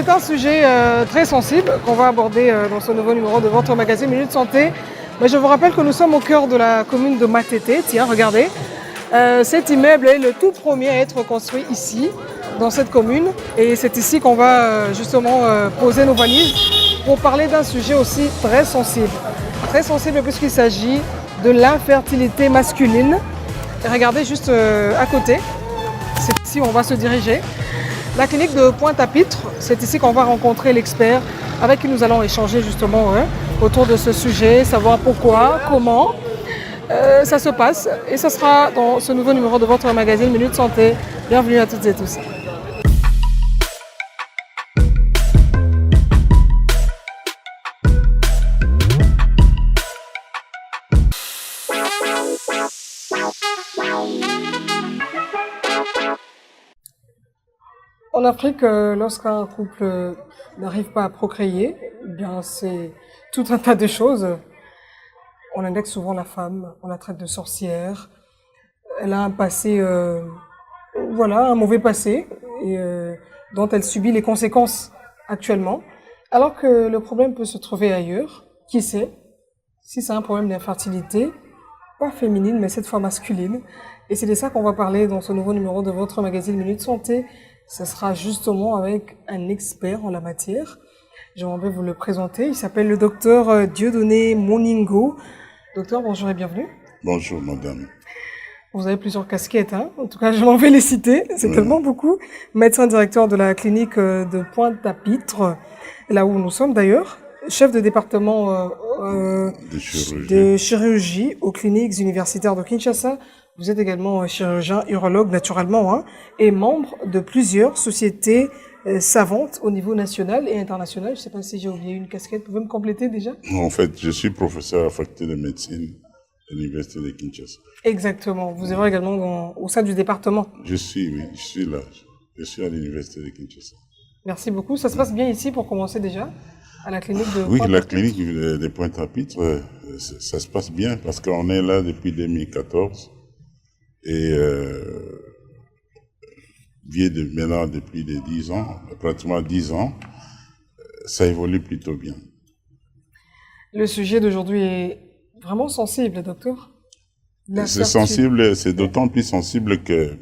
c'est un sujet très sensible qu'on va aborder dans ce nouveau numéro de votre magazine Minute Santé. Mais je vous rappelle que nous sommes au cœur de la commune de Matete. Tiens, regardez. Cet immeuble est le tout premier à être construit ici, dans cette commune. Et c'est ici qu'on va justement poser nos valises pour parler d'un sujet aussi très sensible. Très sensible puisqu'il s'agit de l'infertilité masculine. Et regardez juste à côté, c'est ici où on va se diriger. La clinique de Pointe-à-Pitre, c'est ici qu'on va rencontrer l'expert avec qui nous allons échanger justement autour de ce sujet, savoir pourquoi, comment ça se passe. Et ce sera dans ce nouveau numéro de votre magazine Minute Santé. Bienvenue à toutes et tous. En Afrique, lorsqu'un couple n'arrive pas à procréer, eh bien c'est tout un tas de choses. On indexe souvent la femme, on la traite de sorcière. Elle a un passé, un mauvais passé, et, dont elle subit les conséquences actuellement. Alors que le problème peut se trouver ailleurs. Qui sait si c'est un problème d'infertilité, pas féminine, mais cette fois masculine. Et c'est de ça qu'on va parler dans ce nouveau numéro de votre magazine Minute Santé. Ce sera justement avec un expert en la matière. J'aimerais vous le présenter. Il s'appelle le docteur Dieudonné Moningo. Docteur, bonjour et bienvenue. Bonjour, madame. Vous avez plusieurs casquettes, hein. En tout cas, je m'en vais les citer. C'est tellement beaucoup. Médecin directeur de la clinique de Pointe-à-Pitre, là où nous sommes d'ailleurs. Chef de département de chirurgie aux cliniques universitaires de Kinshasa. Vous êtes également chirurgien, urologue naturellement, hein, et membre de plusieurs sociétés savantes au niveau national et international. Je ne sais pas si j'ai oublié une casquette. Vous pouvez me compléter déjà? En fait, je suis professeur à la faculté de médecine à l'université de Kinshasa. Exactement. Vous êtes également au sein du département. Oui, je suis là. Je suis à l'université de Kinshasa. Merci beaucoup. Ça se passe bien ici pour commencer déjà, à la clinique de Oui, la clinique de Pointe-à-Pitre, ça se passe bien parce qu'on est là depuis 2014. Et maintenant depuis 10 ans, pratiquement 10 ans, ça évolue plutôt bien. Le sujet d'aujourd'hui est vraiment sensible, docteur. C'est sensible, c'est d'autant plus sensible que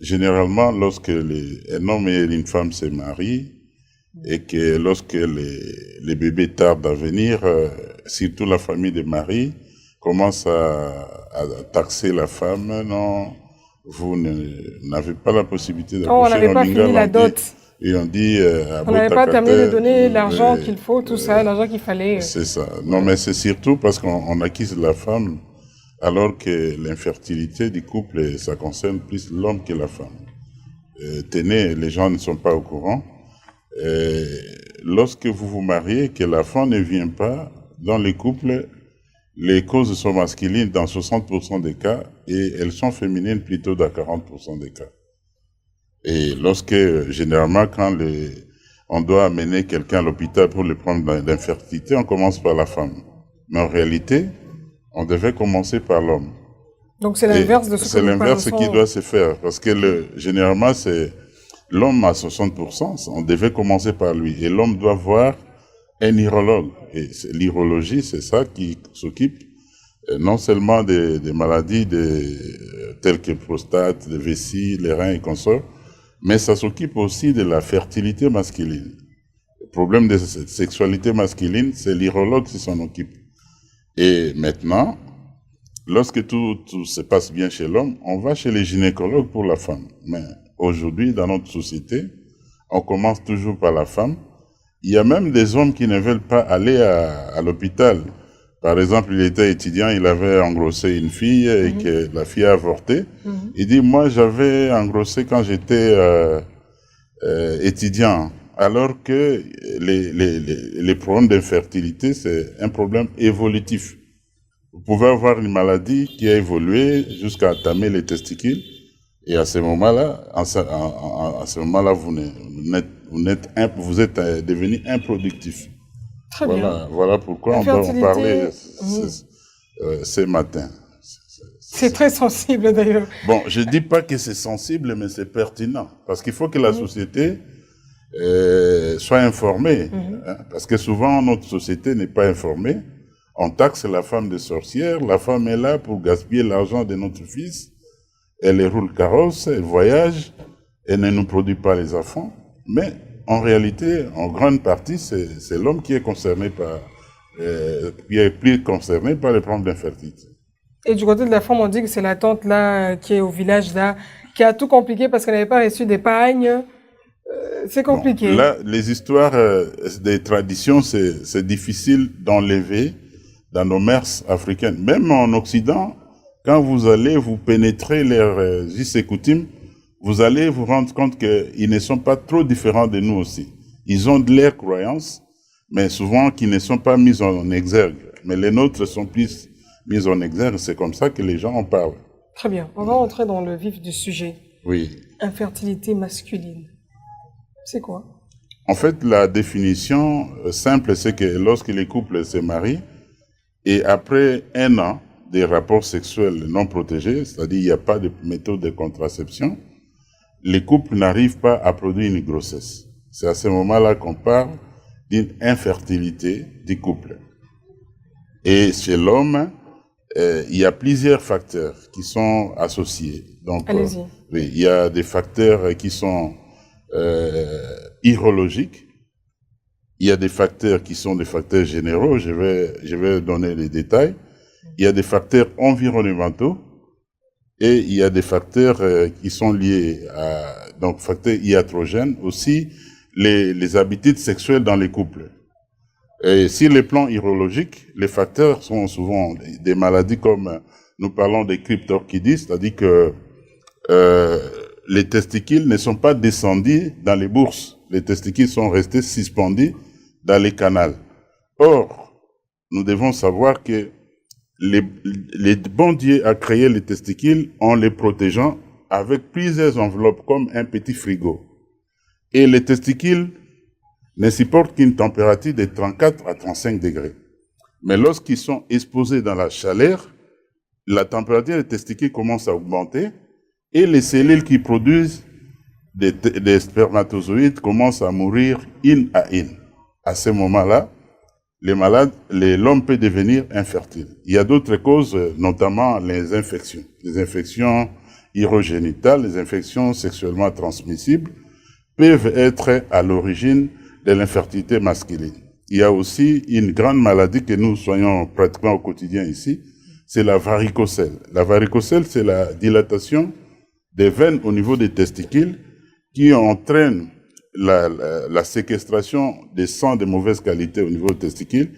généralement lorsque un homme et une femme se marient et que lorsque les bébés tardent à venir, surtout la famille des maris commence à taxer la femme. Non, vous n'avez pas la possibilité d'accoucher. On n'avait pas fini la dot. Et on dit... on n'avait pas terminé de donner l'argent qu'il faut, tout ça, l'argent qu'il fallait. C'est ça. Non, mais c'est surtout parce qu'on acquise la femme, alors que l'infertilité du couple, ça concerne plus l'homme que la femme. Tenez, les gens ne sont pas au courant. Lorsque vous vous mariez, que la femme ne vient pas dans les couples, les causes sont masculines dans 60% des cas et elles sont féminines plutôt dans 40% des cas. Et généralement, quand on doit amener quelqu'un à l'hôpital pour le problème d'infertilité, on commence par la femme. Mais en réalité, on devait commencer par l'homme. Donc c'est l'inverse de ce que c'est l'inverse qui doit se faire. Parce que généralement, c'est l'homme à 60%, on devait commencer par lui. Et l'homme doit voir un urologue. Et l'urologie, c'est ça qui s'occupe non seulement des maladies telles que prostate, les vessies, les reins et consorts, mais ça s'occupe aussi de la fertilité masculine. Le problème de cette sexualité masculine, c'est l'urologue qui s'en occupe. Et maintenant, lorsque tout se passe bien chez l'homme, on va chez les gynécologues pour la femme. Mais aujourd'hui, dans notre société, on commence toujours par la femme. Il y a même des hommes qui ne veulent pas aller à l'hôpital. Par exemple, il était étudiant, il avait engrossé une fille et que la fille a avorté. Il dit, moi, j'avais engrossé quand j'étais étudiant. Alors que les problèmes d'infertilité, c'est un problème évolutif. Vous pouvez avoir une maladie qui a évolué jusqu'à entamer les testicules. Et à ce moment-là, vous êtes devenu improductif. Très bien. Voilà pourquoi on doit en parler ce matin. C'est très sensible d'ailleurs. Bon, je ne dis pas que c'est sensible, mais c'est pertinent. Parce qu'il faut que la société soient informés. Hein, parce que souvent, notre société n'est pas informée. On taxe la femme de sorcière. La femme est là pour gaspiller l'argent de notre fils. Elle roule carrosse, elle voyage, elle ne nous produit pas les enfants. Mais en réalité, en grande partie, c'est l'homme qui est concerné qui est plus concerné par les problèmes d'infertilité. Et du côté de la femme, on dit que c'est la tante là qui est au village là, qui a tout compliqué parce qu'elle n'avait pas reçu d'épargne. C'est compliqué. Bon, là, les histoires des traditions, c'est difficile d'enlever dans nos mœurs africaines. Même en Occident, quand vous allez vous pénétrer leurs us et coutumes, vous allez vous rendre compte qu'ils ne sont pas trop différents de nous aussi. Ils ont de leurs croyances, mais souvent qui ne sont pas mises en exergue. Mais les nôtres sont plus mises en exergue. C'est comme ça que les gens en parlent. Très bien. On va entrer dans le vif du sujet. Oui. Infertilité masculine. C'est quoi? En fait, la définition simple, c'est que lorsque les couples se marient, et après 1 an des rapports sexuels non protégés, c'est-à-dire il n'y a pas de méthode de contraception, les couples n'arrivent pas à produire une grossesse. C'est à ce moment-là qu'on parle d'une infertilité du couple. Et chez l'homme, il y a plusieurs facteurs qui sont associés. Donc, allez-y. Oui, il y a des facteurs qui sont urologiques. Il y a des facteurs qui sont des facteurs généraux. Je vais donner les détails. Il y a des facteurs environnementaux et il y a des facteurs qui sont liés à, donc, facteurs iatrogènes, aussi les habitudes sexuelles dans les couples. Et sur les plans urologiques, les facteurs sont souvent des maladies comme nous parlons des cryptorchidis, c'est-à-dire que les testicules ne sont pas descendus dans les bourses. Les testicules sont restés suspendus dans les canaux. Or, nous devons savoir que les bon Dieu a créé les testicules en les protégeant avec plusieurs enveloppes comme un petit frigo. Et les testicules ne supportent qu'une température de 34 à 35 degrés. Mais lorsqu'ils sont exposés dans la chaleur, la température des testicules commence à augmenter et les cellules qui produisent des spermatozoïdes commencent à mourir une à une. À ce moment-là, l'homme peut devenir infertile. Il y a d'autres causes, notamment les infections urogénitales, les infections sexuellement transmissibles, peuvent être à l'origine de l'infertilité masculine. Il y a aussi une grande maladie que nous soignons pratiquement au quotidien ici, c'est la varicocèle. La varicocèle, c'est la dilatation des veines au niveau des testicules qui entraîne la séquestration des sangs de mauvaise qualité au niveau des testicules.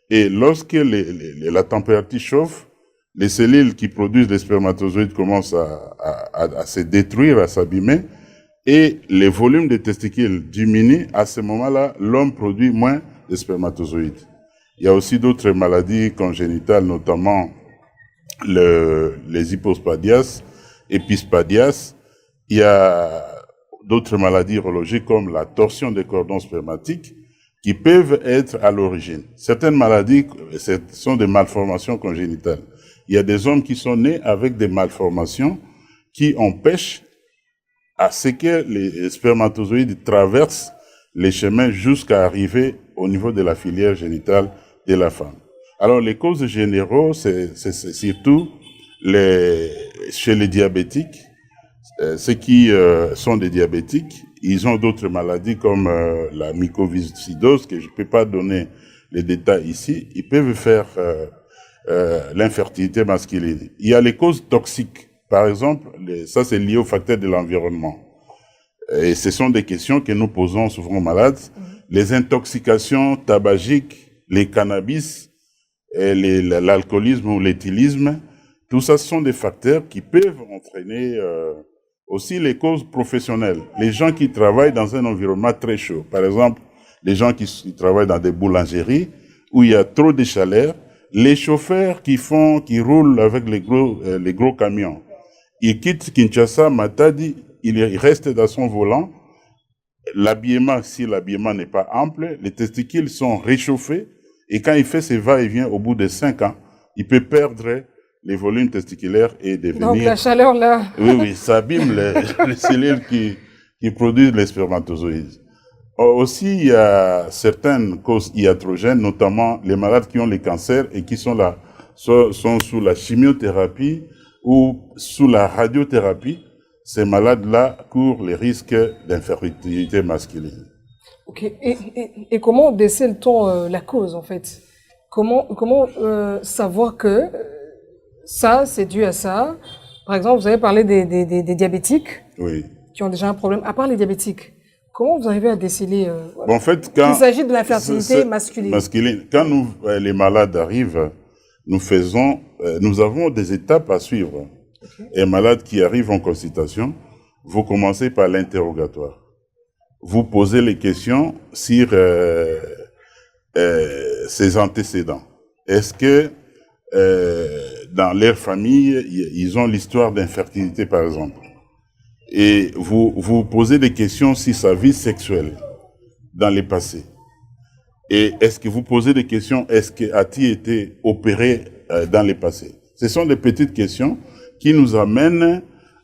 Et lorsque la température chauffe, les cellules qui produisent les spermatozoïdes commencent à se détruire, à s'abîmer, et les volumes des testicules diminuent. À ce moment-là, l'homme produit moins de spermatozoïdes. Il y a aussi d'autres maladies congénitales, notamment les hypospadias, épispadias. Il y a d'autres maladies urologiques comme la torsion des cordons spermatiques qui peuvent être à l'origine. Certaines maladies sont des malformations congénitales. Il y a des hommes qui sont nés avec des malformations qui empêchent à ce que les spermatozoïdes traversent les chemins jusqu'à arriver au niveau de la filière génitale de la femme. Alors, les causes généraux, c'est surtout chez les diabétiques. Ceux qui sont des diabétiques, ils ont d'autres maladies comme la mucoviscidose, que je ne peux pas donner les détails ici. Ils peuvent faire l'infertilité masculine. Il y a les causes toxiques. Par exemple, ça c'est lié au facteur de l'environnement. Et ce sont des questions que nous posons souvent aux malades. Les intoxications tabagiques, les cannabis, l'alcoolisme ou l'éthylisme, tout ça ce sont des facteurs qui peuvent entraîner aussi les causes professionnelles. Les gens qui travaillent dans un environnement très chaud, par exemple, les gens qui travaillent dans des boulangeries où il y a trop de chaleur, les chauffeurs qui roulent avec les gros camions. Ils quittent Kinshasa, Matadi, il reste dans son volant. L'habillement, si l'habillement n'est pas ample, les testicules sont réchauffés et quand il fait ses va-et-vient au bout de 5 ans, il peut perdre les volumes testiculaires et devenir... Donc la chaleur là... Oui, ça abîme les cellules qui produisent les spermatozoïdes. Aussi, il y a certaines causes iatrogènes, notamment les malades qui ont les cancers et qui sont sous la chimiothérapie ou sous la radiothérapie. Ces malades-là courent les risques d'infertilité masculine. Ok. Et comment décèle-t-on la cause, en fait? Comment savoir que ça, c'est dû à ça? Par exemple, vous avez parlé des diabétiques Oui. qui ont déjà un problème. À part les diabétiques, comment vous arrivez à déceler En fait, qu'il s'agit de l'infertilité masculine? Quand les malades arrivent, nous avons des étapes à suivre. Okay. Un malade qui arrive en consultation, vous commencez par l'interrogatoire. Vous posez les questions sur ses antécédents. Est-ce que dans leur famille, ils ont l'histoire d'infertilité, par exemple? Et vous posez des questions sur sa vie sexuelle dans le passé. Et est-ce que vous posez des questions, a-t-il été opéré dans le passé? Ce sont des petites questions qui nous amènent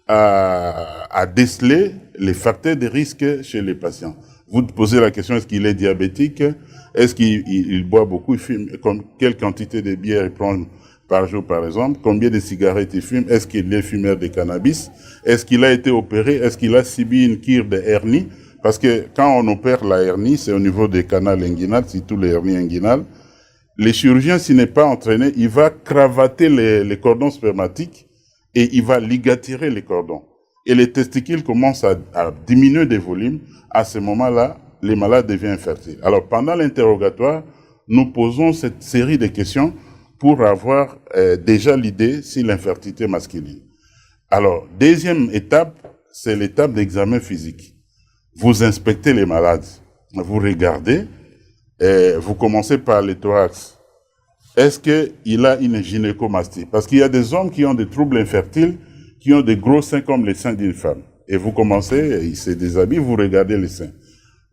à déceler les facteurs de risque chez les patients. Vous posez la question, est-ce qu'il est diabétique? Est-ce qu'il boit beaucoup? Il fume? Quelle quantité de bière il prend par jour, par exemple? Combien de cigarettes il fume? Est-ce qu'il est fumeur de cannabis? Est-ce qu'il a été opéré? Est-ce qu'il a subi une cure de hernie? Parce que quand on opère la hernie, c'est au niveau des canaux inguinales, surtout les hernies inguinales. Le chirurgien, s'il n'est pas entraîné, il va cravater les cordons spermatiques et il va ligaturer les cordons. Et les testicules commencent à diminuer de volume. À ce moment-là, les malades deviennent infertiles. Alors, pendant l'interrogatoire, nous posons cette série de questions pour avoir déjà l'idée sur l'infertilité masculine. Alors, deuxième étape, c'est l'étape d'examen physique. Vous inspectez les malades, vous regardez, vous commencez par le thorax. Est-ce qu'il a une gynécomastie? Parce qu'il y a des hommes qui ont des troubles infertiles, qui ont des gros seins comme les seins d'une femme. Et vous commencez, il se déshabille, vous regardez les seins.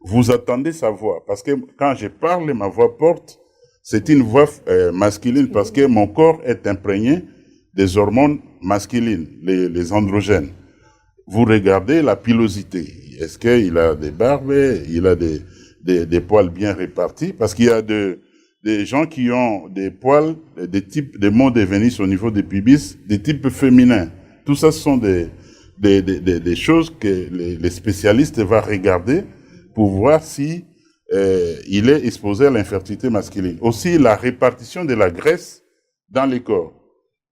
Vous attendez sa voix, parce que quand je parle, ma voix porte, c'est une voix masculine, parce que mon corps est imprégné des hormones masculines, les androgènes. Vous regardez la pilosité. Est-ce qu'il a des barbes? Il a des poils bien répartis? Parce qu'il y a des gens qui ont des poils, des mots de Vénus au niveau des pubis, des types féminins. Tout ça, ce sont des choses que les spécialistes vont regarder pour voir si il est exposé à l'infertilité masculine. Aussi, la répartition de la graisse dans les corps.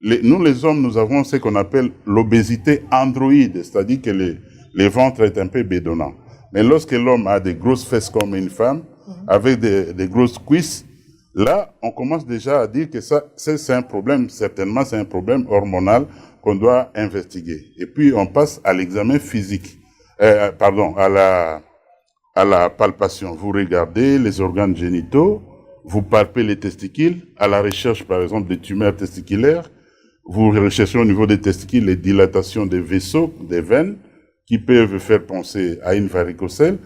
Nous, les hommes, nous avons ce qu'on appelle l'obésité androïde, c'est-à-dire que le ventre est un peu bédonnant. Mais lorsque l'homme a des grosses fesses comme une femme, avec des grosses cuisses, là, on commence déjà à dire que ça, c'est un problème, certainement, c'est un problème hormonal qu'on doit investiguer. Et puis, on passe à l'examen physique, à la palpation. Vous regardez les organes génitaux, vous palpez les testicules, à la recherche, par exemple, des tumeurs testiculaires. Vous recherchez au niveau des testicules les dilatations des vaisseaux, des veines, qui peuvent faire penser à une varicocèle.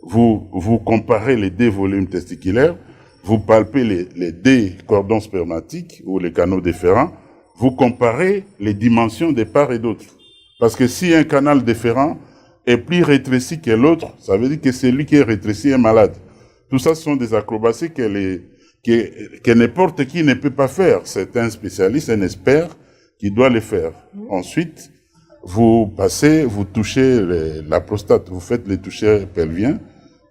Vous comparez les deux volumes testiculaires, vous palpez les deux cordons spermatiques ou les canaux déférents, vous comparez les dimensions des parts et d'autres. Parce que si un canal déférent est plus rétréci que l'autre, ça veut dire que celui qui est rétréci est malade. Tout ça, ce sont des acrobaties que n'importe qui ne peut pas faire. C'est un spécialiste, un expert qui doit les faire. Ensuite, vous touchez la prostate, vous faites les touchés pelviens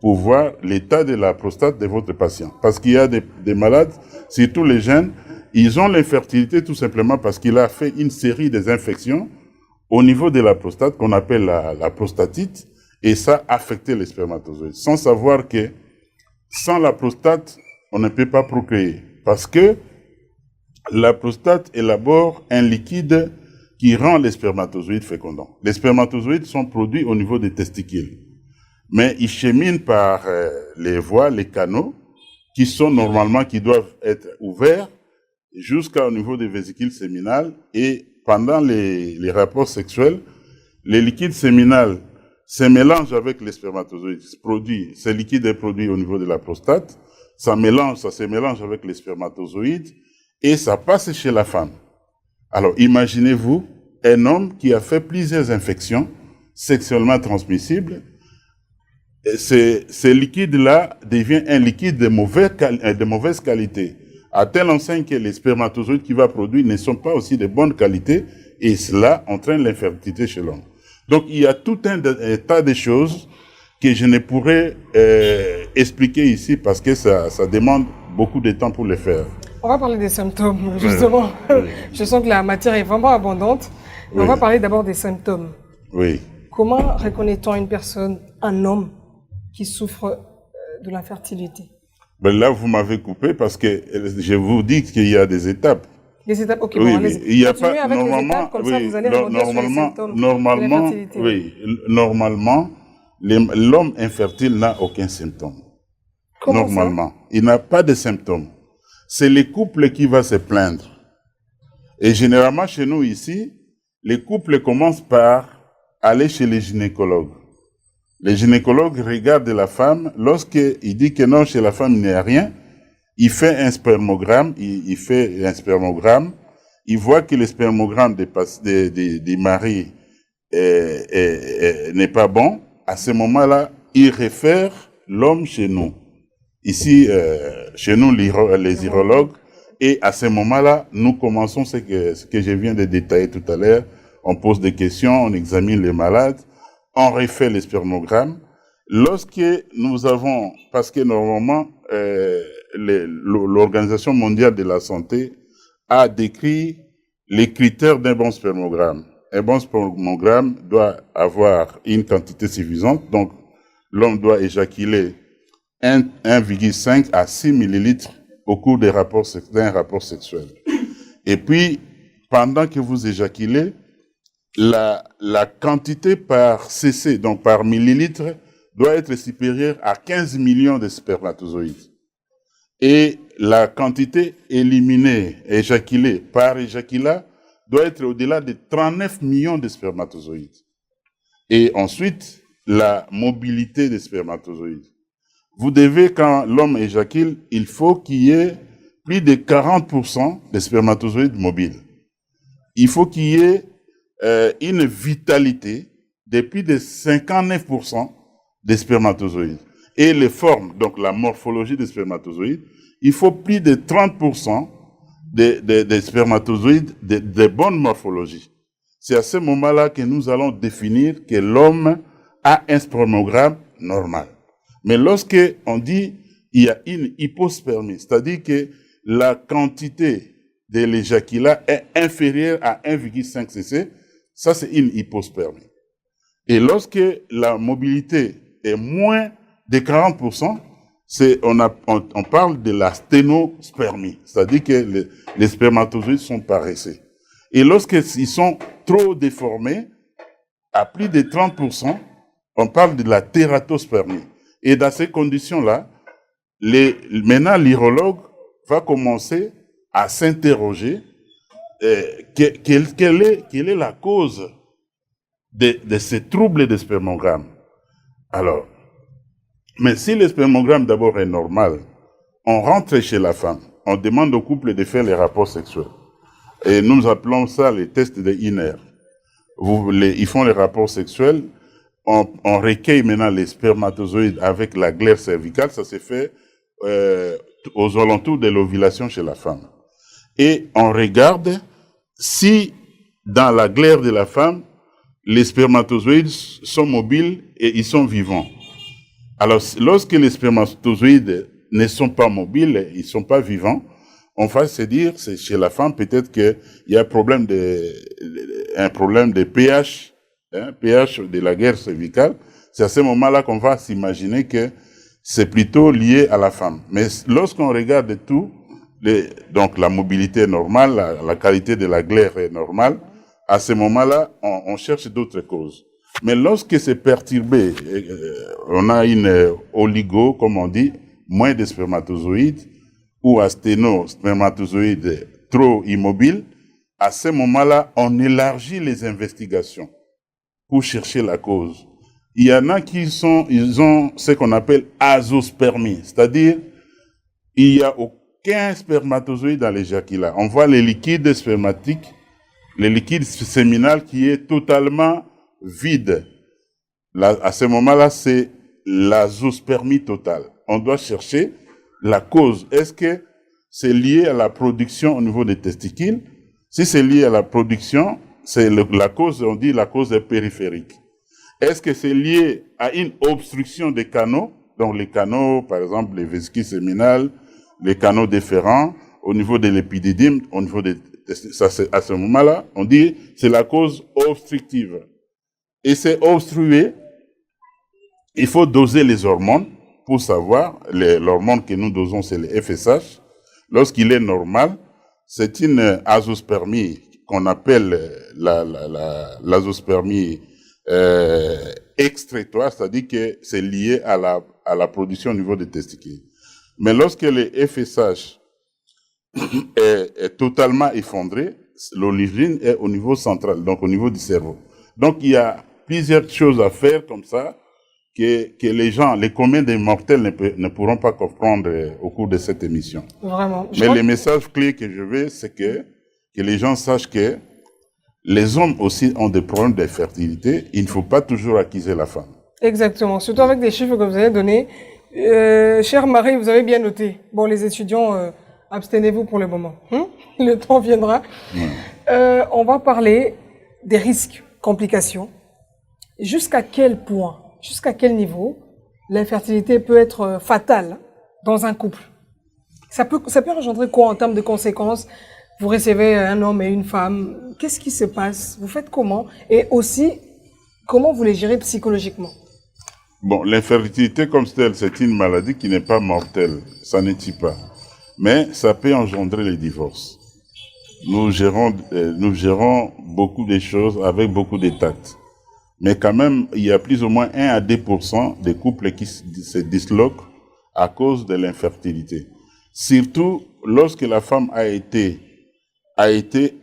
pour voir l'état de la prostate de votre patient. Parce qu'il y a des malades, surtout les jeunes, ils ont l'infertilité tout simplement parce qu'il a fait une série d'infections au niveau de la prostate qu'on appelle la prostatite, et ça a affecté les spermatozoïdes. Sans savoir que sans la prostate, on ne peut pas procréer. Parce que la prostate élabore un liquide qui rend les spermatozoïdes fécondants. Les spermatozoïdes sont produits au niveau des testicules. Mais ils cheminent par les voies, les canaux, qui doivent être ouverts jusqu'au niveau des vésicules séminales. Et pendant les rapports sexuels, les liquides séminales se mélangent avec les spermatozoïdes. Ce liquide est produit au niveau de la prostate. Ça se mélange avec les spermatozoïdes et ça passe chez la femme. Alors, imaginez-vous un homme qui a fait plusieurs infections sexuellement transmissibles ce liquide-là devient un liquide de mauvaise qualité, à telle enseigne que les spermatozoïdes qu'il va produire ne sont pas aussi de bonne qualité, et cela entraîne l'infertilité chez l'homme. Donc, il y a tout un tas de choses que je ne pourrais expliquer ici parce que ça demande beaucoup de temps pour le faire. On va parler des symptômes, justement. Oui. Je sens que la matière est vraiment abondante. Mais on va parler d'abord des symptômes. Oui. Comment reconnaît-on une personne, un homme, qui souffre de l'infertilité? Ben là, vous m'avez coupé parce que je vous dis qu'il y a des étapes. Des étapes, ok, oui, bon, oui. Il y a pas, avec normalement, les étapes, comme ça, vous allez normalement, sur les symptômes normalement, de l'infertilité. Oui, normalement, l'homme infertile n'a aucun symptôme. Comment normalement, ça? Il n'a pas de symptômes. C'est le couple qui va se plaindre. Et généralement, chez nous ici, les couples commencent par aller chez les gynécologues. Les gynécologues regardent la femme. Lorsqu'il dit que non, chez la femme, il n'y a rien, il fait un spermogramme. Il fait un spermogramme. Il voit que le spermogramme des maris n'est pas bon. À ce moment-là, il réfère l'homme chez nous. Ici, chez nous, les urologues. Et à ce moment-là, nous commençons ce que je viens de détailler tout à l'heure. On pose des questions, on examine les malades, on refait les spermogrammes. Lorsque nous avons, parce que normalement, l'Organisation mondiale de la santé a décrit les critères d'un bon spermogramme. Un bon spermogramme doit avoir une quantité suffisante, donc l'homme doit éjaculer 1,5 à 6 millilitres au cours d'un rapport sexuel. Et puis, pendant que vous éjaculez, la quantité par cc, donc par millilitre, doit être supérieure à 15 millions de spermatozoïdes. Et la quantité éliminée, éjaculée par éjaculat, doit être au-delà de 39 millions de spermatozoïdes. Et ensuite, la mobilité des spermatozoïdes. Vous devez, quand l'homme éjacule, il faut qu'il y ait plus de 40% de spermatozoïdes mobiles. Il faut qu'il y ait une vitalité de plus de 59% des spermatozoïdes. Et les formes, donc la morphologie des spermatozoïdes, il faut plus de 30% des spermatozoïdes de bonne morphologie. C'est à ce moment-là que nous allons définir que l'homme a un spermogramme normal. Mais lorsque on dit il y a une hypospermie, c'est-à-dire que la quantité de l'éjaculat est inférieure à 1,5 cc, ça c'est une hypospermie. Et lorsque la mobilité est moins de 40%, on parle de la sténospermie, c'est-à-dire que les spermatozoïdes sont paresseux. Et lorsqu'ils sont trop déformés, à plus de 30%, on parle de la tératospermie. Et dans ces conditions-là, maintenant l'urologue va commencer à s'interroger quelle est la cause de ces troubles de spermogramme. Alors, mais si le spermogramme d'abord est normal, on rentre chez la femme, on demande au couple de faire les rapports sexuels. Et nous appelons ça les tests de Inner. Ils font les rapports sexuels, on recueille maintenant les spermatozoïdes avec la glaire cervicale, ça se fait aux alentours de l'ovulation chez la femme. Et on regarde si dans la glaire de la femme, les spermatozoïdes sont mobiles et ils sont vivants. Alors, lorsque les spermatozoïdes ne sont pas mobiles, ils ne sont pas vivants, on va se dire, c'est chez la femme, peut-être qu'il y a un problème de pH, pH de la glaire cervicale. C'est à ce moment-là qu'on va s'imaginer que c'est plutôt lié à la femme. Mais lorsqu'on regarde tout, donc la mobilité est normale, la qualité de la glaire est normale, à ce moment-là, on cherche d'autres causes. Mais lorsque c'est perturbé, on a une oligo, comme on dit, moins de spermatozoïdes, ou spermatozoïdes trop immobiles, à ce moment-là, on élargit les investigations pour chercher la cause. Il y en a ils ont ce qu'on appelle azospermie, c'est-à-dire, il n'y a aucun spermatozoïde dans l'éjaculat. On voit les liquides spermatiques, le liquide séminal qui est totalement vide. Là, à ce moment-là, c'est l'azospermie totale. On doit chercher la cause. Est-ce que c'est lié à la production au niveau des testicules? Si c'est lié à la production, c'est la cause, on dit la cause est périphérique. Est-ce que c'est lié à une obstruction des canaux? Donc les canaux, par exemple, les vésicules séminales, les canaux déférents, au niveau de l'épididyme, au niveau des ça, à ce moment-là, on dit c'est la cause obstructive. Et c'est obstrué, il faut doser les hormones pour savoir, l'hormone que nous dosons, c'est le FSH. Lorsqu'il est normal, c'est une azospermie qu'on appelle l'azospermie excrétoire, c'est-à-dire que c'est lié à la production au niveau des testicules. Mais lorsque le FSH est totalement effondré, l'origine est au niveau central, donc au niveau du cerveau. Donc il y a plusieurs choses à faire comme ça que les gens, les communs des mortels ne pourront pas comprendre au cours de cette émission. Vraiment. Mais le message clé que je veux, c'est que les gens sachent que les hommes aussi ont des problèmes de fertilité. Il ne faut pas toujours accuser la femme. Exactement. Surtout avec des chiffres que vous avez donnés. Chère Marie, vous avez bien noté. Bon, les étudiants, abstenez-vous pour le moment. Le temps viendra. On va parler des risques, complications. Jusqu'à quel point, jusqu'à quel niveau l'infertilité peut être fatale dans un couple? Ça peut engendrer quoi en termes de conséquences? Vous recevez un homme et une femme. Qu'est-ce qui se passe? Vous faites comment? Et aussi, comment vous les gérez psychologiquement? Bon, l'infertilité comme telle, c'est une maladie qui n'est pas mortelle. Ça ne tue pas. Mais ça peut engendrer les divorces. Nous gérons beaucoup de choses avec beaucoup de tact. Mais quand même, il y a plus ou moins 1 à 2% des couples qui se disloquent à cause de l'infertilité. Surtout lorsque la femme a été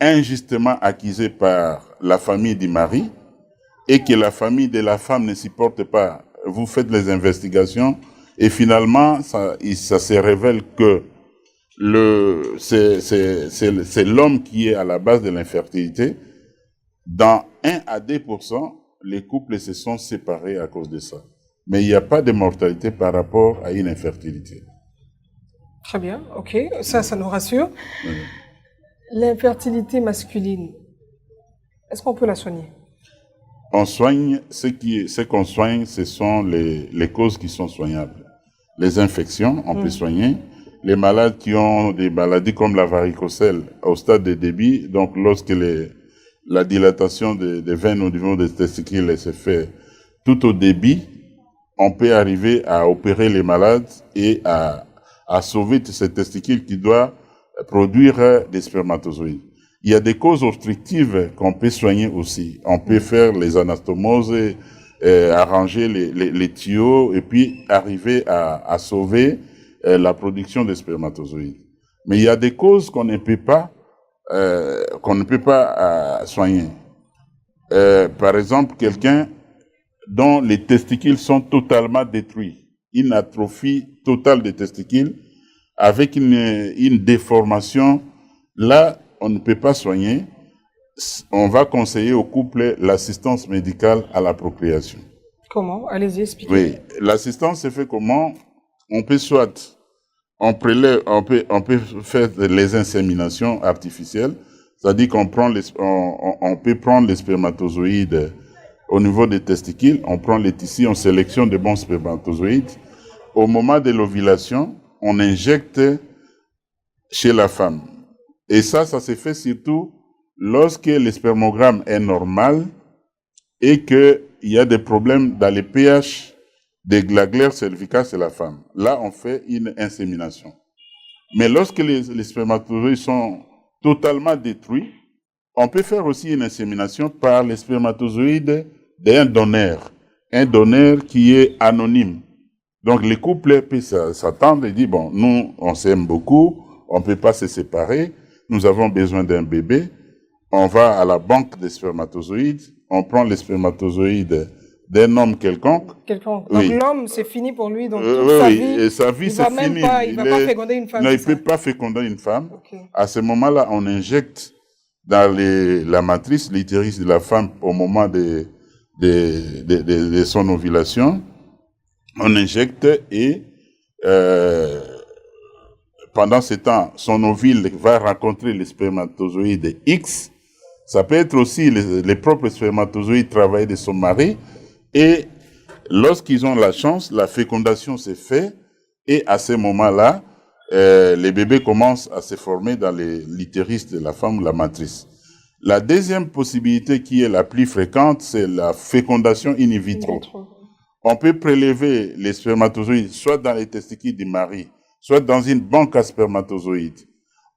injustement accusée par la famille du mari et que la famille de la femme ne supporte pas. Vous faites les investigations et finalement, ça se révèle que c'est l'homme qui est à la base de l'infertilité. Dans 1 à 2%, les couples se sont séparés à cause de ça. Mais il n'y a pas de mortalité par rapport à une infertilité. Très bien, ok. Ça nous rassure. L'infertilité masculine, est-ce qu'on peut la soigner? On soigne, ce qu'on soigne, ce sont les causes qui sont soignables. Les infections, on peut soigner. Les malades qui ont des maladies comme la varicocèle au stade de débit, donc lorsque la dilatation des veines au niveau des testicules se fait tout au débit, on peut arriver à opérer les malades et à sauver ces testicules qui doivent produire des spermatozoïdes. Il y a des causes obstructives qu'on peut soigner aussi. On peut faire les anastomoses, arranger les tuyaux et puis arriver à sauver la production des spermatozoïdes. Mais il y a des causes qu'on ne peut pas soigner. Par exemple, quelqu'un dont les testicules sont totalement détruits, une atrophie totale des testicules, avec une déformation, là, on ne peut pas soigner. On va conseiller au couple l'assistance médicale à la procréation. Comment? Allez-y, expliquez. Oui, l'assistance se fait comment? On peut on peut faire les inséminations artificielles, c'est-à-dire qu'on on peut prendre les spermatozoïdes au niveau des testicules, on prend les tissus, on sélectionne de bons spermatozoïdes. Au moment de l'ovulation, on injecte chez la femme. Et ça se fait surtout lorsque le spermogramme est normal et qu'il y a des problèmes dans les pH de la glaire cervicale chez la femme. Là, on fait une insémination. Mais lorsque les spermatozoïdes sont totalement détruits, on peut faire aussi une insémination par les spermatozoïdes d'un donneur. Un donneur qui est anonyme. Donc, les couples peuvent s'attendre et dire, bon, nous, on s'aime beaucoup, on ne peut pas se séparer, nous avons besoin d'un bébé, on va à la banque des spermatozoïdes, on prend les spermatozoïdes d'un homme quelconque. Donc oui. L'homme, c'est fini pour lui, donc toute sa vie, et sa vie c'est fini. Il ne va pas féconder une femme. Non, il ne peut pas féconder une femme. Okay. À ce moment-là, on injecte dans la matrice, l'utérus de la femme au moment de son ovulation. on injecte et pendant ce temps, son ovule va rencontrer les spermatozoïdes X. Ça peut être aussi les propres spermatozoïdes travaillés de son mari. Et lorsqu'ils ont la chance, la fécondation se fait. Et à ce moment-là, les bébés commencent à se former dans l'utérus de la femme ou la matrice. La deuxième possibilité qui est la plus fréquente, c'est la fécondation in vitro. On peut prélever les spermatozoïdes soit dans les testicules du mari, soit dans une banque à spermatozoïdes.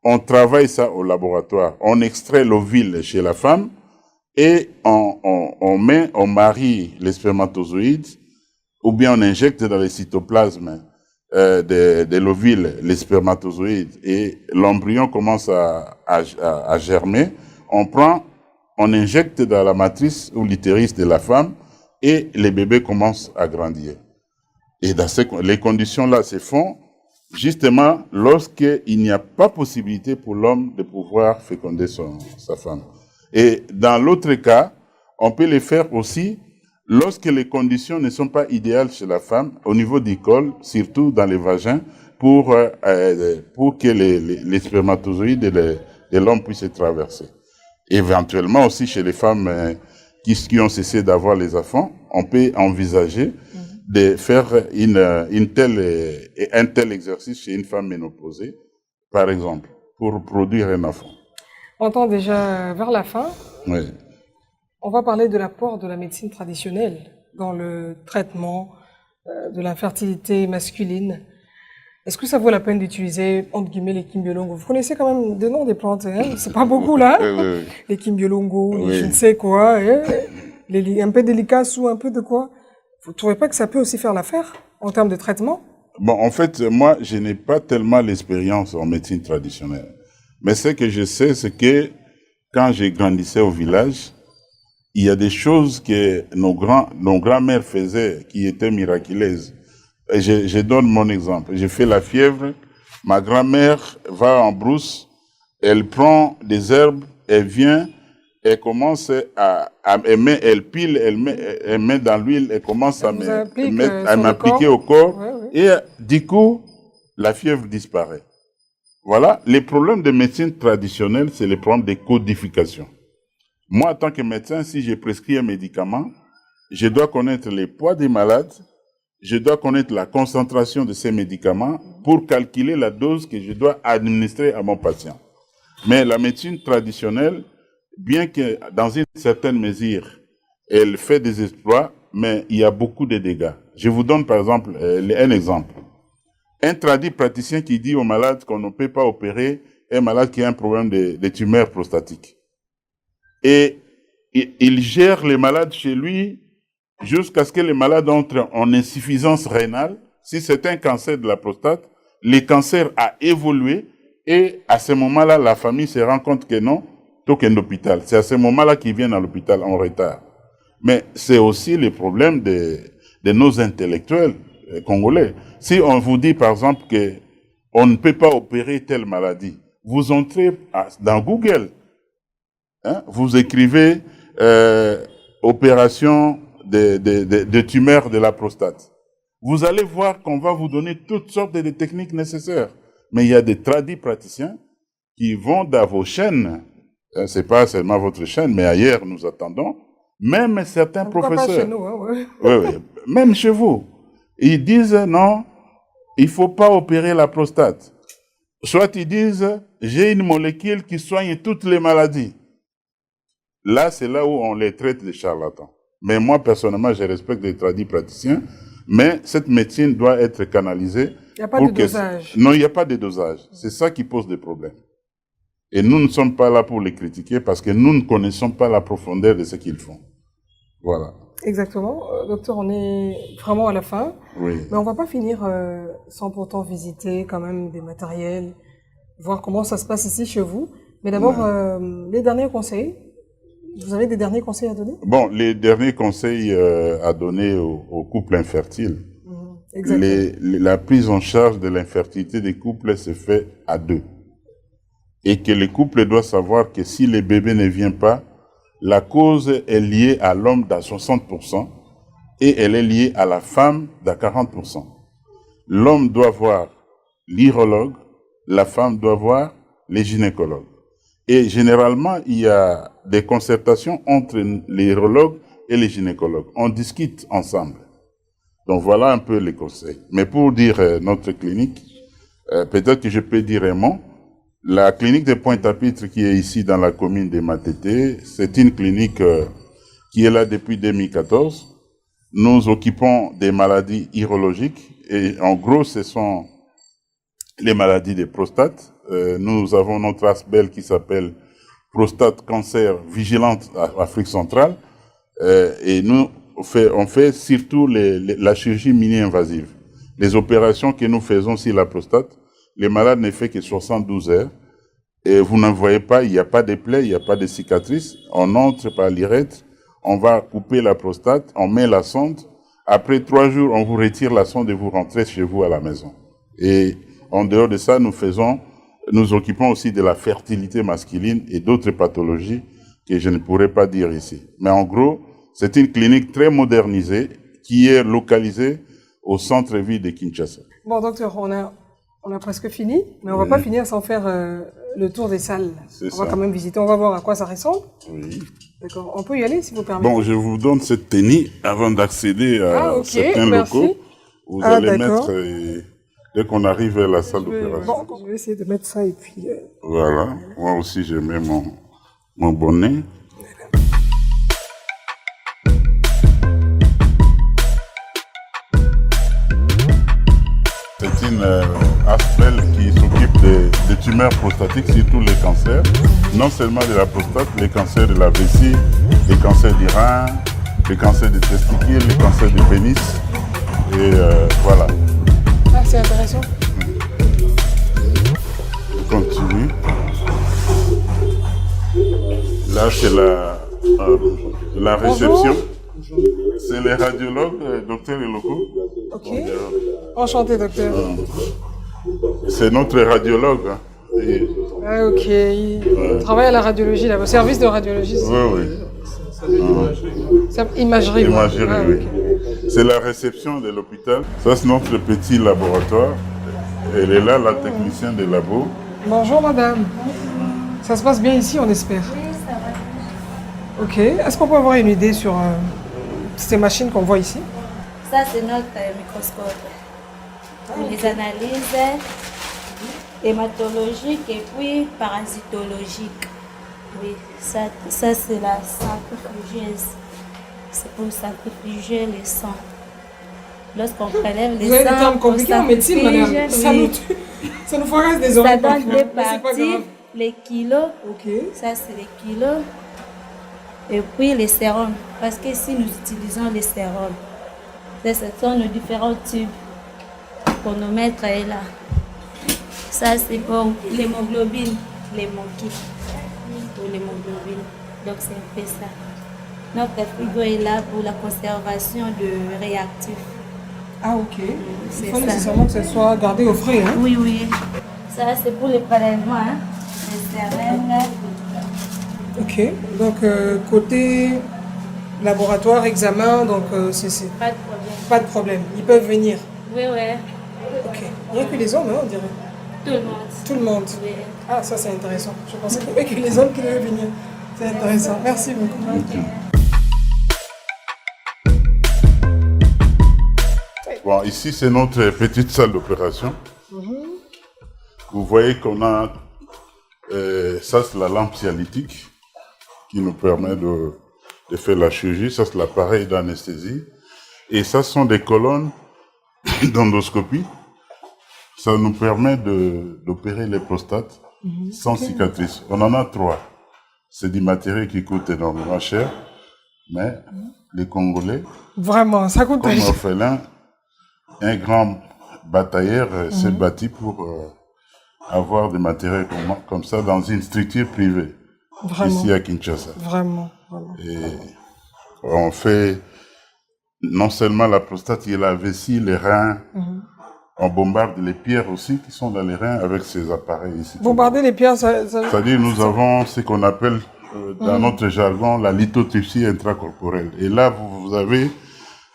On travaille ça au laboratoire. On extrait l'ovule chez la femme et on marie les spermatozoïdes ou bien on injecte dans les cytoplasmes de l'ovule les spermatozoïdes et l'embryon commence à germer. On injecte dans la matrice ou l'utérus de la femme et les bébés commencent à grandir. Et dans les conditions-là se font justement lorsqu'il n'y a pas possibilité pour l'homme de pouvoir féconder sa femme. Et dans l'autre cas, on peut les faire aussi lorsque les conditions ne sont pas idéales chez la femme, au niveau du col, surtout dans les vagins, pour que les spermatozoïdes de l'homme puissent traverser. Éventuellement aussi chez les femmes qui ont cessé d'avoir les enfants, on peut envisager de faire un tel exercice chez une femme ménopausée, par exemple, pour produire un enfant. On tend déjà vers la fin. Oui. On va parler de l'apport de la médecine traditionnelle dans le traitement de l'infertilité masculine. Est-ce que ça vaut la peine d'utiliser, entre guillemets, les kimbiolongos? Vous connaissez quand même des noms des plantes, hein? C'est pas beaucoup là. Oui. Les kimbiolongos, les je ne sais quoi, un peu délicat ou un peu de quoi. Vous ne trouvez pas que ça peut aussi faire l'affaire en termes de traitement? Bon, en fait, moi, je n'ai pas tellement l'expérience en médecine traditionnelle. Mais ce que je sais, c'est que quand j'ai grandissé au village, il y a des choses que nos grands-mères faisaient qui étaient miraculeuses. Et je donne mon exemple. J'ai fait la fièvre. Ma grand-mère va en brousse, elle prend des herbes, elle vient, elle commence elle pile, elle met dans l'huile, elle commence à m'appliquer au corps. Ouais. Et du coup, la fièvre disparaît. Voilà. Les problèmes de médecine traditionnelle, c'est les problèmes de codification. Moi, en tant que médecin, si j'ai prescrit un médicament, je dois connaître les poids des malades, je dois connaître la concentration de ces médicaments pour calculer la dose que je dois administrer à mon patient. Mais la médecine traditionnelle, bien que dans une certaine mesure, elle fait des exploits, mais il y a beaucoup de dégâts. Je vous donne par exemple un exemple. Un praticien qui dit au malade qu'on ne peut pas opérer un malade qui a un problème de tumeur prostatique. Et il gère les malades chez lui jusqu'à ce que les malades entrent en insuffisance rénale. Si c'est un cancer de la prostate, le cancer a évolué et à ce moment-là, la famille se rend compte que non, tout qu'un hôpital. C'est à ce moment-là qu'ils viennent à l'hôpital en retard. Mais c'est aussi le problème de nos intellectuels congolais. Si on vous dit par exemple qu'on ne peut pas opérer telle maladie, vous entrez dans Google, hein, vous écrivez opération de tumeur de la prostate. Vous allez voir qu'on va vous donner toutes sortes de techniques nécessaires. Mais il y a des praticiens qui vont dans vos chaînes. C'est pas seulement votre chaîne, mais ailleurs nous attendons. Même certains professeurs. Pas chez nous, hein, ouais. Oui. Même chez vous. Ils disent non, il faut pas opérer la prostate. Soit ils disent j'ai une molécule qui soigne toutes les maladies. Là, c'est là où on les traite de charlatans. Mais moi, personnellement, je respecte les praticiens, mais cette médecine doit être canalisée. Il n'y a pas de dosage. Non, il n'y a pas de dosage. C'est ça qui pose des problèmes. Et nous ne sommes pas là pour les critiquer parce que nous ne connaissons pas la profondeur de ce qu'ils font. Voilà. Exactement. Docteur, on est vraiment à la fin. Oui. Mais on ne va pas finir sans pourtant visiter quand même des matériels, voir comment ça se passe ici chez vous. Mais d'abord, les derniers conseils. Vous avez des derniers conseils à donner? Bon, les derniers conseils à donner aux couples infertiles. La prise en charge de l'infertilité des couples se fait à deux. Et que les couples doivent savoir que si le bébé ne vient pas, la cause est liée à l'homme dans 60%. et elle est liée à la femme d'à 40%. L'homme doit voir l'urologue, la femme doit voir les gynécologues. Et généralement, il y a des concertations entre les urologues et les gynécologues. On discute ensemble. Donc voilà un peu les conseils. Mais pour dire notre clinique, peut-être que je peux dire un mot. La clinique de Pointe-à-Pitre qui est ici dans la commune de Matete, c'est une clinique qui est là depuis 2014. Nous occupons des maladies urologiques et en gros ce sont les maladies de prostate. Nous avons notre ASBEL qui s'appelle Prostate Cancer Vigilante Afrique centrale et nous on fait surtout la chirurgie mini-invasive. Les opérations que nous faisons sur la prostate, les malades ne font que 72 heures et vous n'en voyez pas, il n'y a pas de plaies, il n'y a pas de cicatrices. On entre par l'urètre, on va couper la prostate, on met la sonde. Après 3 jours, on vous retire la sonde et vous rentrez chez vous à la maison. Et en dehors de ça, nous occupons aussi de la fertilité masculine et d'autres pathologies que je ne pourrais pas dire ici. Mais en gros, c'est une clinique très modernisée qui est localisée au centre-ville de Kinshasa. Bon, docteur, on a presque fini, mais on ne va pas finir sans faire le tour des salles. On va quand même visiter, on va voir à quoi ça ressemble. Oui. D'accord, on peut y aller si vous permettez. Bon, je vous donne cette tenue avant d'accéder à certains locaux. Vous allez mettre, dès qu'on arrive à la salle d'opération. Bon, je vais essayer de mettre ça et puis... Voilà, moi aussi je mets mon bonnet. C'est une ASBEL qui s'occupe des tumeurs prostatiques, surtout les cancers. Non seulement de la prostate, les cancers de la vessie, les cancers du rein, les cancers des testicules, les cancers du pénis. Et voilà. Ah, c'est intéressant. Je continue. Là, c'est la réception. C'est les radiologues, docteurs et locaux. Ok. Enchanté, docteur. C'est notre radiologue. Hein. Ah, ok. Il travaille à la radiologie, là, au service de radiologie. Oui. Imagerie. Imagerie, ah, oui. Okay. C'est la réception de l'hôpital. Ça, c'est notre petit laboratoire. Elle est là, la technicienne des labos. Bonjour, madame. Ça se passe bien ici, on espère. Oui, ça va. Ok. Est-ce qu'on peut avoir une idée sur ces machines qu'on voit ici? Ça, c'est notre microscope. Pour les analyses hématologiques et puis parasitologiques. Oui, ça c'est la centrifugeuse. C'est pour centrifuger les sangs. Lorsqu'on prélève les sangs, vous avez des termes compliqués en médecine, madame. Oui. Ça nous fracasse des oreilles. Ça donne deux parties, les kilos. Ok. Ça, c'est les kilos. Et puis les sérums. Parce qu'ici, nous utilisons les sérums. Ce sont nos différents tubes. Chronomètre est là. Ça, c'est pour l'hémoglobine, l'hémoglobine. Pour l'hémoglobine. Donc, c'est un peu ça. Notre frigo est là pour la conservation de réactifs. Ah, ok. C'est Il faut ça. nécessairement que ça soit gardé au frais. Hein? Oui, oui. Ça, c'est pour les prélèvements. Hein. Les seringues. Ok. Donc, côté laboratoire, examen, donc c'est Pas de problème. pas de problème. Ils peuvent venir. Oui, oui. Ok. Il n'y a que les hommes, hein, on dirait. Tout le monde. Tout le monde. Oui. Ah, ça c'est intéressant. Je pensais qu'il n'y avait que les hommes qui devaient venir. C'est intéressant. Merci beaucoup. Bon, ici, c'est notre petite salle d'opération. Vous voyez qu'on a... ça, c'est la lampe dialytique qui nous permet de faire la chirurgie. Ça, c'est l'appareil d'anesthésie. Et ça, ce sont des colonnes d'endoscopie. Ça nous permet d'opérer les prostates sans cicatrice. On en a 3. C'est du matériel qui coûte énormément cher. Mais les Congolais, Vraiment, ça coûte comme très cher. orphelin, un grand batailleur s'est bâti pour avoir des matériels comme ça dans une structure privée, Vraiment. ici à Kinshasa. Vraiment, vraiment. Et on fait non seulement la prostate, il y a la vessie, les reins. On bombarde les pierres aussi qui sont dans les reins avec ces appareils ici. Bombarder les pierres, ça... C'est-à-dire nous avons ce qu'on appelle dans notre jargon la lithotripsie intracorporelle. Et là, vous avez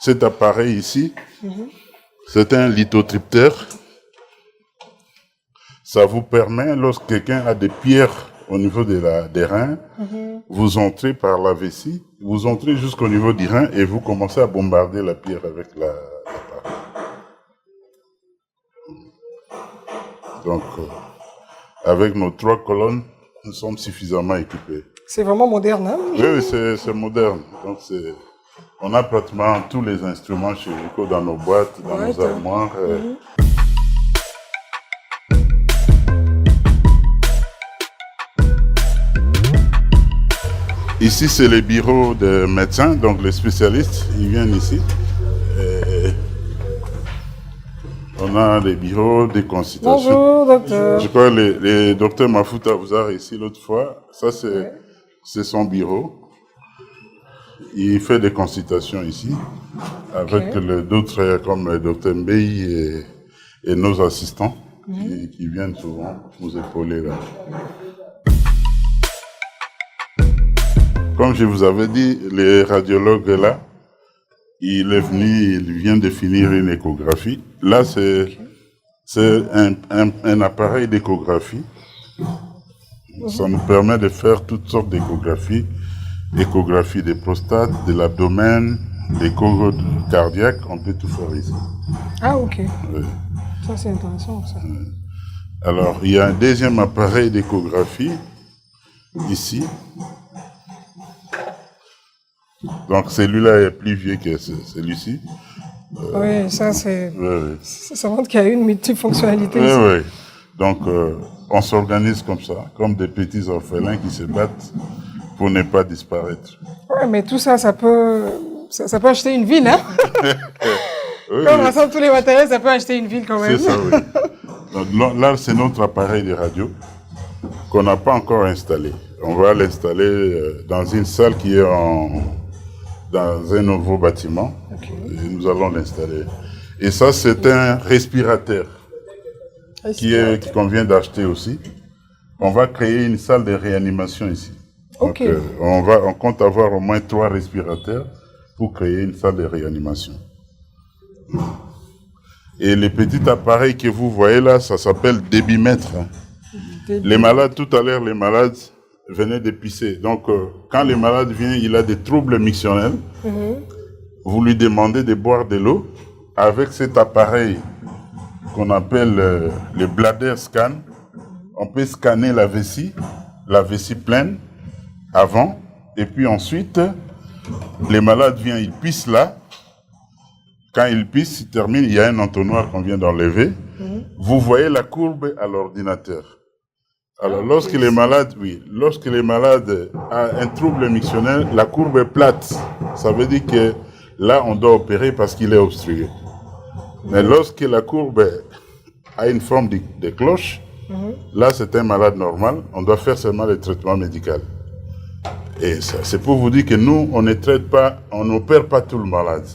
cet appareil ici, c'est un lithotripteur. Ça vous permet, lorsque quelqu'un a des pierres au niveau des reins, vous entrez par la vessie, vous entrez jusqu'au niveau du rein et vous commencez à bombarder la pierre avec l'appareil. Donc, avec nos 3 colonnes, nous sommes suffisamment équipés. C'est vraiment moderne, hein? Oui, c'est moderne. Donc, on a pratiquement tous les instruments chez Rico dans nos boîtes, dans nos armoires. Ici, c'est les bureaux de médecins, donc les spécialistes, ils viennent ici. Et on a des bureaux, des consultations. Bonjour, docteur. Je crois que le docteur Mafuta vous a réussi l'autre fois. Ça, c'est son bureau. Il fait des consultations ici avec d'autres comme le docteur Mbey et nos assistants qui viennent souvent nous épauler là. Comme je vous avais dit, les radiologues là, il est venu, il vient de finir une échographie. Là, c'est un appareil d'échographie. Ça nous permet de faire toutes sortes d'échographies. Échographie des prostates, de l'abdomen, l'écho cardiaque, on peut tout faire ici. Ah, ok. Oui. Ça, c'est intéressant, ça. Alors, il y a un deuxième appareil d'échographie, ici. Donc, celui-là est plus vieux que celui-ci. Oui, ça, c'est... Oui. Ça montre qu'il y a une multifonctionnalité ici. Oui. Donc, on s'organise comme ça, comme des petits orphelins qui se battent pour ne pas disparaître. Oui, mais tout ça, ça peut acheter une ville, hein? Quand on rassemble tous les matériels, ça peut acheter une ville quand même. C'est ça, oui. Donc, là, c'est notre appareil de radio qu'on n'a pas encore installé. On va l'installer dans une salle qui est dans un nouveau bâtiment. Et nous allons l'installer. Et ça, c'est un respirateur qu'on vient d'acheter aussi. On va créer une salle de réanimation ici. Donc, on compte avoir au moins 3 respirateurs pour créer une salle de réanimation. Et les petits appareils que vous voyez là, ça s'appelle débitmètre. Les malades, tout à l'heure, les malades venaient de pisser. Donc, quand le malade vient, il a des troubles mictionnels. Vous lui demandez de boire de l'eau avec cet appareil qu'on appelle le bladder scan. On peut scanner la vessie pleine avant, et puis ensuite, les malades viennent, ils pissent là. Quand ils pissent, ils terminent, il y a un entonnoir qu'on vient d'enlever. Vous voyez la courbe à l'ordinateur. Alors, lorsque les malades ont un trouble mictionnel, la courbe est plate. Ça veut dire que là, on doit opérer parce qu'il est obstrué. Mais lorsque la courbe a une forme de cloche, là, c'est un malade normal. On doit faire seulement le traitement médical. Et ça, c'est pour vous dire que nous, on ne traite pas, on n'opère pas tout le malade.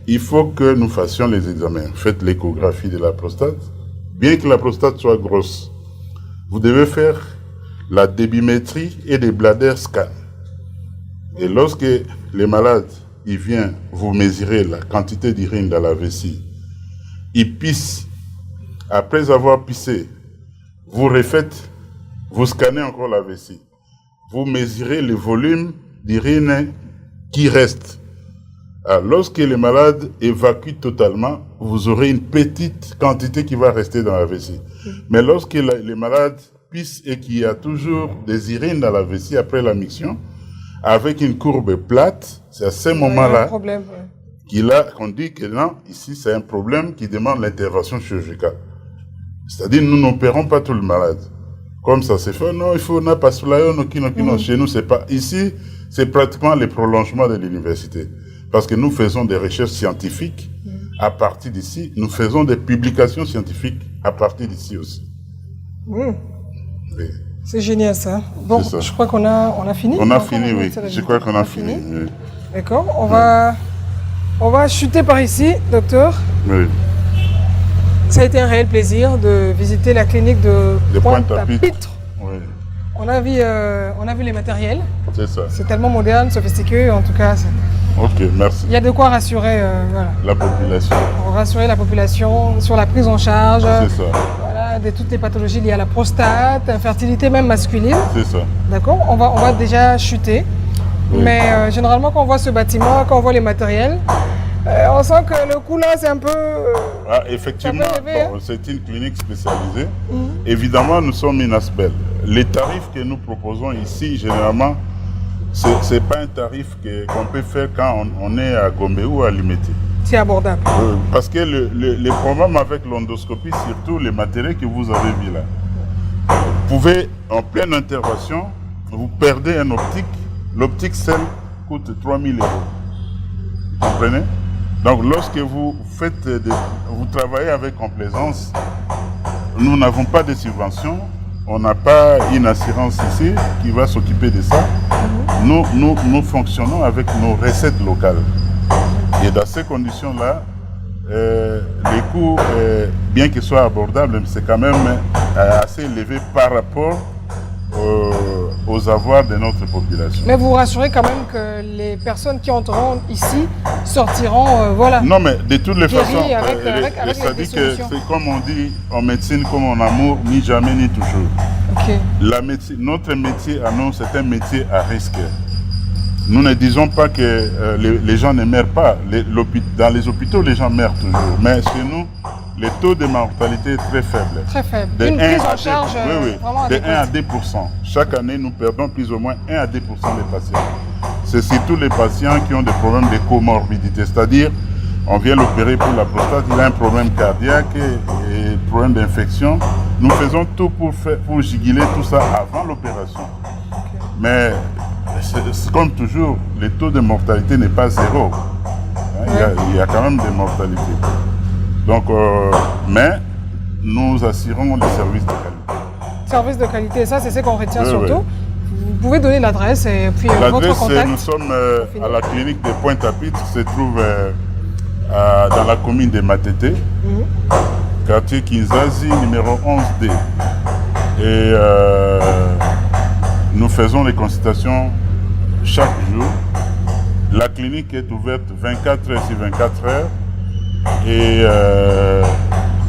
Il faut que nous fassions les examens. Faites l'échographie de la prostate. Bien que la prostate soit grosse, vous devez faire la débimétrie et des bladder scans. Et lorsque les malades, ils viennent vous mesurer la quantité d'urine dans la vessie, ils pissent. Après avoir pissé, vous refaites, vous scannez encore la vessie. Vous mesurez le volume d'urine qui reste. Alors, lorsque les malades évacuent totalement, vous aurez une petite quantité qui va rester dans la vessie. Mais lorsque les malades pissent et qu'il y a toujours des urines dans la vessie après la miction, avec une courbe plate, c'est à ce moment-là qu'on dit que non, ici c'est un problème qui demande l'intervention chirurgicale. C'est-à-dire nous n'opérons pas tout le malade. Comme ça s'est fait, non, il faut n'a pas cela, chez nous c'est pas. Ici, c'est pratiquement le prolongement de l'université. Parce que nous faisons des recherches scientifiques à partir d'ici. Nous faisons des publications scientifiques à partir d'ici aussi. Oui. C'est génial ça. Bon, ça. Je crois qu'on a fini. On a fini, oui. Je crois qu'on a fini. Oui. D'accord. On va chuter par ici, docteur. Oui. Ça a été un réel plaisir de visiter la clinique de Pointe-à-Pitre. Oui. On a vu les matériels. C'est ça. C'est tellement moderne, sophistiqué, en tout cas. Ok, merci. Il y a de quoi rassurer voilà. La population. Rassurer la population sur la prise en charge. C'est ça. Voilà, de toutes les pathologies liées à la prostate, infertilité même masculine. C'est ça. D'accord, on va déjà chuter. Oui. Mais généralement, quand on voit ce bâtiment, quand on voit les matériels, on sent que le coût là, c'est un peu... Effectivement, élevé, bon, c'est une clinique spécialisée. Évidemment, nous sommes INASBEL. Les tarifs que nous proposons ici, généralement, ce n'est pas un tarif qu'on peut faire quand on est à Gombe ou à Limete. C'est abordable. Parce que le problème avec l'endoscopie, surtout les matériels que vous avez vus là, vous pouvez, en pleine intervention, vous perdez un optique. L'optique seule coûte 3 000 euros. Vous comprenez? Donc, lorsque vous travaillez avec complaisance, nous n'avons pas de subvention, on n'a pas une assurance ici qui va s'occuper de ça. Nous fonctionnons avec nos recettes locales. Et dans ces conditions-là, les coûts, bien qu'ils soient abordables, c'est quand même assez élevé par rapport aux avoirs de notre population. Mais vous rassurez quand même que les personnes qui entreront ici sortiront, voilà. Non, mais de toutes les façons, avec c'est-à-dire que c'est comme on dit en médecine, comme en amour, ni jamais ni toujours. Okay. Notre métier à nous, c'est un métier à risque. Nous ne disons pas que les gens ne meurent pas. Dans les hôpitaux, les gens meurent toujours. Mais chez nous, le taux de mortalité est très faible. Très faible. De Une prise en charge vraiment de 1 à 2%. Chaque année, nous perdons plus ou moins 1 à 2% des patients. C'est surtout les patients qui ont des problèmes de comorbidité. C'est-à-dire, on vient l'opérer pour la prostate, il a un problème cardiaque et problème d'infection. Nous faisons tout pour juguler tout ça avant l'opération. Mais comme toujours, le taux de mortalité n'est pas zéro. Il y a quand même des mortalités. Donc, mais nous assurons des services de qualité. Services de qualité, ça c'est ce qu'on retient surtout. Vous pouvez donner l'adresse et puis votre contact. Nous sommes à la clinique de Pointe-à-Pitre, qui se trouve dans la commune de Matete, quartier Kinzazi, numéro 11D. Et nous faisons les consultations chaque jour. La clinique est ouverte 24 heures sur 24 heures. Et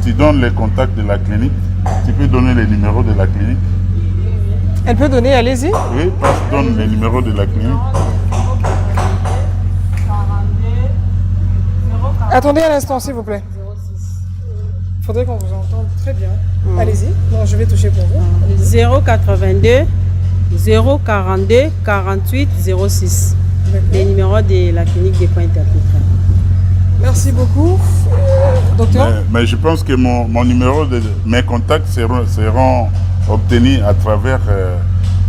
tu donnes les contacts de la clinique. Tu peux donner les numéros de la clinique. Elle peut donner, allez-y. Oui, donne les numéros de la clinique. Attendez un instant, s'il vous plaît. Il faudrait qu'on vous entende très bien. Allez-y. Non, je vais toucher pour vous. 082 042 48 06. Les numéros de la clinique des Pointe-à-Pitre. Merci beaucoup, docteur. Mais je pense que mon numéro, mes contacts seront obtenus à travers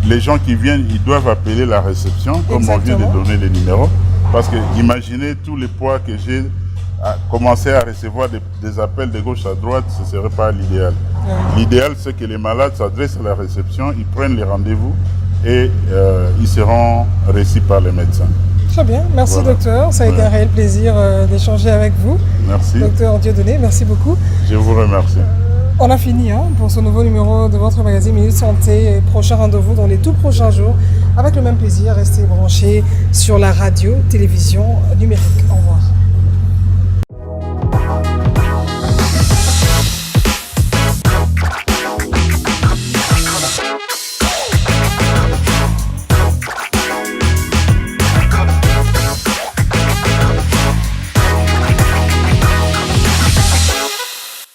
les gens qui viennent. Ils doivent appeler la réception, comme Exactement. on vient de donner les numéros. Parce que imaginez tous les poids que j'ai commencé à recevoir des appels de gauche à droite, ce ne serait pas l'idéal. L'idéal, c'est que les malades s'adressent à la réception, ils prennent les rendez-vous et ils seront reçus par les médecins. Très bien, merci docteur. Ça a été un réel plaisir d'échanger avec vous. Merci. Docteur Dieudonné, merci beaucoup. Je vous remercie. On a fini pour ce nouveau numéro de votre magazine Minute Santé. Prochain rendez-vous dans les tout prochains jours. Avec le même plaisir, restez branchés sur la radio, télévision numérique. Au revoir.